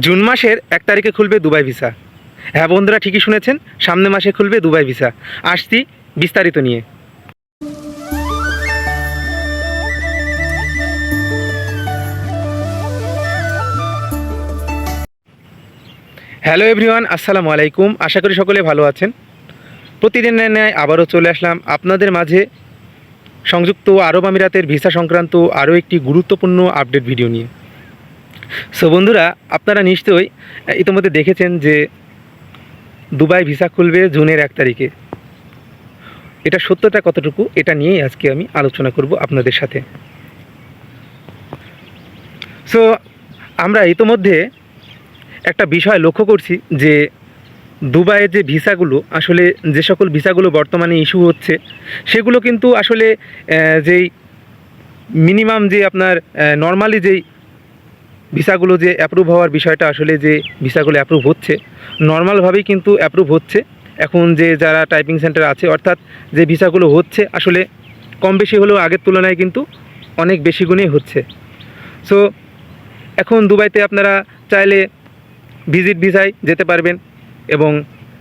June মাসের 1 তারিখে খুলবে দুবাই ভিসা। হ্যাঁ বন্ধুরা, ঠিকই শুনেছেন, সামনে মাসে খুলবে দুবাই ভিসা। আসছি বিস্তারিত নিয়ে। হ্যালো এভরিওয়ান, আসসালামু আলাইকুম। আশা করি সকলে ভালো আছেন। প্রতিদিনের ন্যায় আবারও চলে আসলাম আপনাদের মাঝে সংযুক্ত আরব আমিরাতের ভিসা সংক্রান্ত আরও একটি গুরুত্বপূর্ণ আপডেট ভিডিও নিয়ে। সো বন্ধুরা, আপনারা নিশ্চয়ই ইতিমধ্যে দেখেছেন যে দুবাই ভিসা খুলবে জুনের 1 তারিখে। এটা সত্যতা কতটুকু, এটা নিয়েই আজকে আমি আলোচনা করব আপনাদের সাথে। সো আমরা ইতিমধ্যে একটা বিষয় লক্ষ্য করছি যে দুবাইয়ের যে ভিসাগুলো, আসলে যে সকল ভিসাগুলো বর্তমানে ইস্যু হচ্ছে সেগুলো কিন্তু আসলে যেই মিনিমাম যে আপনার নর্মালি যেই ভিসাগুলো যে অ্যাপ্রুভ হওয়ার বিষয়টা, আসলে যে ভিসাগুলো অ্যাপ্রুভ হচ্ছে নর্মালভাবেই কিন্তু অ্যাপ্রুভ হচ্ছে। এখন যে যারা টাইপিং সেন্টার আছে, অর্থাৎ যে ভিসাগুলো হচ্ছে আসলে কম বেশি হলেও আগের তুলনায় কিন্তু অনেক বেশি গুণেই হচ্ছে। সো এখন দুবাইতে আপনারা চাইলে ভিজিট ভিসায় যেতে পারবেন, এবং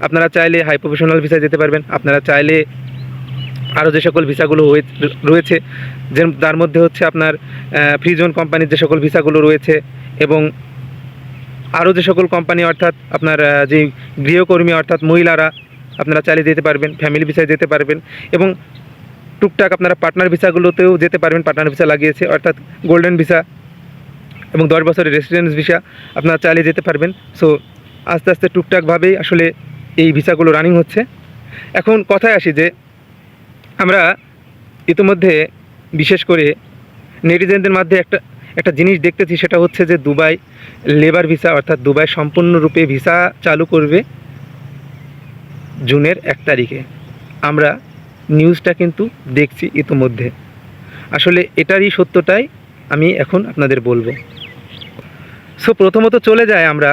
আপনারা চাইলে হাই প্রফেশনাল ভিসায় যেতে পারবেন। আপনারা চাইলে আরও যে সকল ভিসাগুলো রয়েছে, যে তার মধ্যে হচ্ছে আপনার ফ্রি জোন কোম্পানির যে সকল ভিসাগুলো রয়েছে, এবং আরও যে সকল কোম্পানি, অর্থাৎ আপনার যে গৃহকর্মী অর্থাৎ মহিলারা, আপনারা চাইলে যেতে পারবেন, ফ্যামিলি ভিসায় যেতে পারবেন, এবং টুকটাক আপনারা পার্টনার ভিসাগুলোতেও যেতে পারবেন। পার্টনার ভিসা লাগিয়েছে, অর্থাৎ গোল্ডেন ভিসা এবং 10 বছরের রেসিডেন্স ভিসা আপনারা চাইলে যেতে পারবেন। সো আস্তে আস্তে টুকটাকভাবেই আসলে এই ভিসাগুলো রানিং হচ্ছে। এখন কথায় আসি যে আমরা ইতিমধ্যে বিশেষ করে নেটিজেনদের মধ্যে একটা জিনিস দেখতেছি, সেটা হচ্ছে যে দুবাই লেবার ভিসা, অর্থাৎ দুবাই সম্পূর্ণরূপে ভিসা চালু করবে জুনের 1 তারিখে। আমরা নিউজটা কিন্তু দেখছি ইতিমধ্যে। আসলে এটারই সত্যটাই আমি এখন আপনাদের বলবো। সো প্রথমত চলে যায় আমরা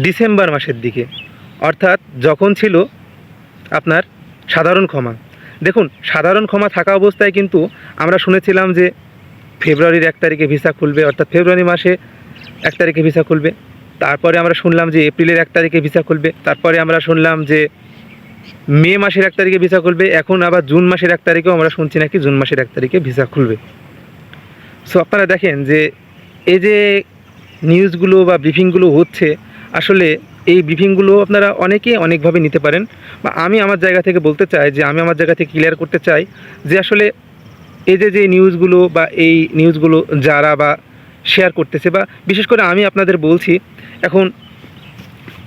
ডিসেম্বর মাসের দিকে, অর্থাৎ যখন ছিল আপনার সাধারণ ক্ষমা। দেখুন, সাধারণ ক্ষমা থাকা অবস্থায় কিন্তু আমরা শুনেছিলাম যে ফেব্রুয়ারির 1 তারিখে ভিসা খুলবে, অর্থাৎ ফেব্রুয়ারি মাসে 1 তারিখে ভিসা খুলবে। তারপরে আমরা শুনলাম যে এপ্রিলের 1 তারিখে ভিসা খুলবে। তারপরে আমরা শুনলাম যে মে মাসের 1 তারিখে ভিসা খুলবে। এখন আবার জুন মাসের 1 তারিখেও আমরা শুনছি নাকি জুন মাসের 1 তারিখে ভিসা খুলবে। সো আপনারা দেখেন যে এই যে নিউজগুলো বা ব্রিফিংগুলো হচ্ছে, আসলে এই ব্রিফিংগুলো আপনারা অনেকে অনেকভাবে নিতে পারেন, বা আমি আমার জায়গা থেকে বলতে চাই যে আমি আমার জায়গা থেকে ক্লিয়ার করতে চাই যে আসলে এই যে নিউজগুলো বা এই নিউজগুলো যারা বা শেয়ার করতেছে, বা বিশেষ করে আমি আপনাদের বলছি, এখন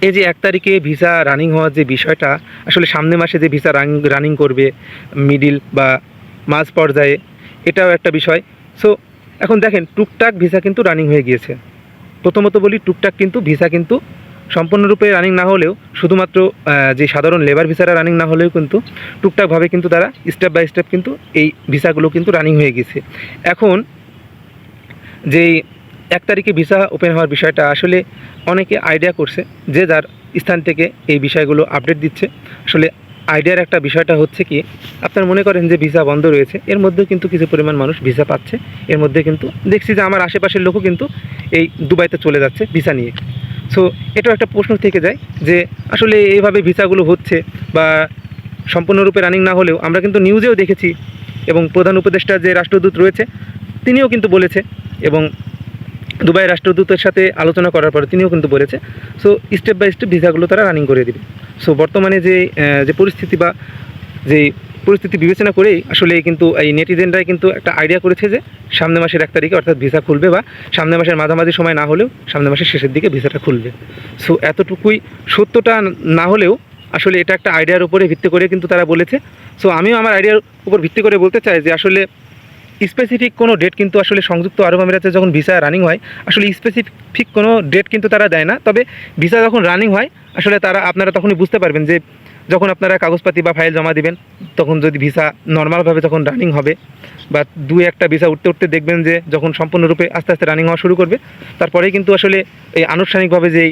এই যে 1 তারিখে ভিসা রানিং হওয়ার যে বিষয়টা, আসলে সামনে মাসে যে ভিসা রানিং করবে মিডিল বা মাঝ পর্যায়ে, এটাও একটা বিষয়। সো এখন দেখেন টুকটাক ভিসা কিন্তু রানিং হয়ে গিয়েছে। প্রথমত বলি, টুকটাক কিন্তু ভিসা কিন্তু সম্পূর্ণরূপে রানিং না হলেও, শুধুমাত্র যে সাধারণ লেবার ভিসারা রানিং না হলেও কিন্তু টুকটাকভাবে কিন্তু তারা স্টেপ বাই স্টেপ কিন্তু এই ভিসাগুলো কিন্তু রানিং হয়ে গেছে। এখন যেই 1 তারিখে ভিসা ওপেন হওয়ার বিষয়টা, আসলে অনেকে আইডিয়া করছে, যে যার স্থান থেকে এই বিষয়গুলো আপডেট দিচ্ছে। আসলে আইডিয়ার একটা বিষয়টা হচ্ছে কি, আপনার মনে করেন যে ভিসা বন্ধ রয়েছে, এর মধ্যেও কিন্তু কিছু পরিমাণ মানুষ ভিসা পাচ্ছে। এর মধ্যে কিন্তু দেখছি যে আমার আশেপাশের লোকও কিন্তু এই দুবাইতে চলে যাচ্ছে ভিসা নিয়ে। সো এটাও একটা প্রশ্ন থেকে যায় যে আসলে এইভাবে ভিসাগুলো হচ্ছে, বা সম্পূর্ণরূপে রানিং না হলেও আমরা কিন্তু নিউজেও দেখেছি, এবং প্রধান উপদেষ্টা যে রাষ্ট্রদূত রয়েছে তিনিও কিন্তু বলেছে, এবং দুবাই রাষ্ট্রদূতের সাথে আলোচনা করার পরে তিনিও কিন্তু বলেছে। সো স্টেপ বাই স্টেপ ভিসাগুলো তারা রানিং করে দেবে। সো বর্তমানে যে পরিস্থিতি বা যে পরিস্থিতি বিবেচনা করেই আসলে কিন্তু এই নেটিজেনরাই কিন্তু একটা আইডিয়া করেছে যে সামনে মাসের 1 তারিখে অর্থাৎ ভিসা খুলবে, বা সামনে মাসের মাঝামাঝি সময় না হলেও সামনে মাসের শেষের দিকে ভিসাটা খুলবে। সো এতটুকুই, সত্যটা না হলেও আসলে এটা একটা আইডিয়ার উপরে ভিত্তি করে কিন্তু তারা বলেছে। সো আমিও আমার আইডিয়ার উপর ভিত্তি করে বলতে চাই যে আসলে স্পেসিফিক কোনো ডেট কিন্তু আসলে সংযুক্ত আরব আমিরাতে যখন ভিসা রানিং হয়, আসলে স্পেসিফিক কোনো ডেট কিন্তু তারা দেয় না। তবে ভিসা যখন রানিং হয়, আসলে আপনারা তখনই বুঝতে পারবেন যে যখন আপনারা কাগজপাতি বা ফাইল জমা দিবেন, তখন যদি ভিসা নর্মালভাবে যখন রানিং হবে, বা 2-1টা ভিসা উঠতে উঠতে দেখবেন যে যখন সম্পূর্ণরূপে আস্তে আস্তে রানিং হওয়া শুরু করবে, তারপরেই কিন্তু আসলে এই আনুষ্ঠানিকভাবে যেই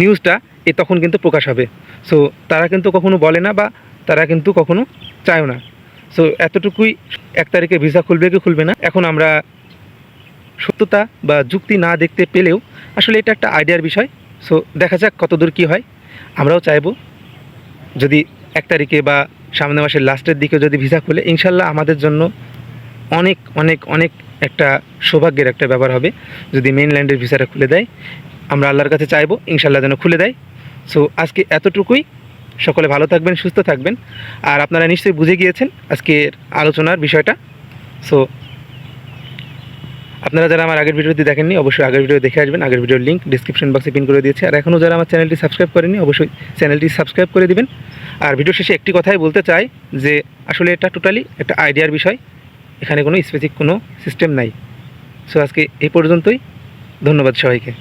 নিউজটা তখন কিন্তু প্রকাশ হবে। সো তারা কিন্তু কখনো বলে না, বা তারা কিন্তু কখনো চায়ও না। সো এতটুকুই, 1 তারিখে ভিসা খুলবে কি খুলবে না, এখন আমরা সত্যতা বা যুক্তি না দেখতে পেলেও আসলে এটা একটা আইডিয়ার বিষয়। সো দেখা যাক কতদূর কী হয়। আমরাও চাইবো যদি 1 তারিখে বা সামনের মাসের লাস্টের দিকে যদি ভিসা খুলে, ইনশাল্লাহ আমাদের জন্য অনেক অনেক অনেক একটা সৌভাগ্যের একটা ব্যাপার হবে যদি মেইনল্যান্ডের ভিসাটা খুলে দেয়। আমরা আল্লাহর কাছে চাইবো ইনশাল্লাহ যেন খুলে দেয়। সো আজকে এতটুকুই। সকলে ভালো থাকবেন, সুস্থ থাকবেন। আর আপনারা নিশ্চয়ই বুঝে গিয়েছেন আজকের আলোচনার বিষয়টা। সো আপনারা যারা আমার আগের ভিডিওটি দেখেননি অবশ্যই আগের ভিডিও দেখে আসবেন। আগের ভিডিওর লিঙ্ক ডিসক্রিপশন বক্সে পিন করে দিয়েছি। আর এখনও যারা আমার চ্যানেলটি সাবস্ক্রাইব করেননি অবশ্যই চ্যানেলটি সাবস্ক্রাইব করে দিবেন। আর ভিডিও শেষে একটি কথাই বলতে চাই যে আসলে এটা টোটালি একটা আইডিয়ার বিষয়, এখানে কোনো স্পেসিফিক কোনো সিস্টেম নাই। সো আজকে এই পর্যন্তই। ধন্যবাদ সবাইকে।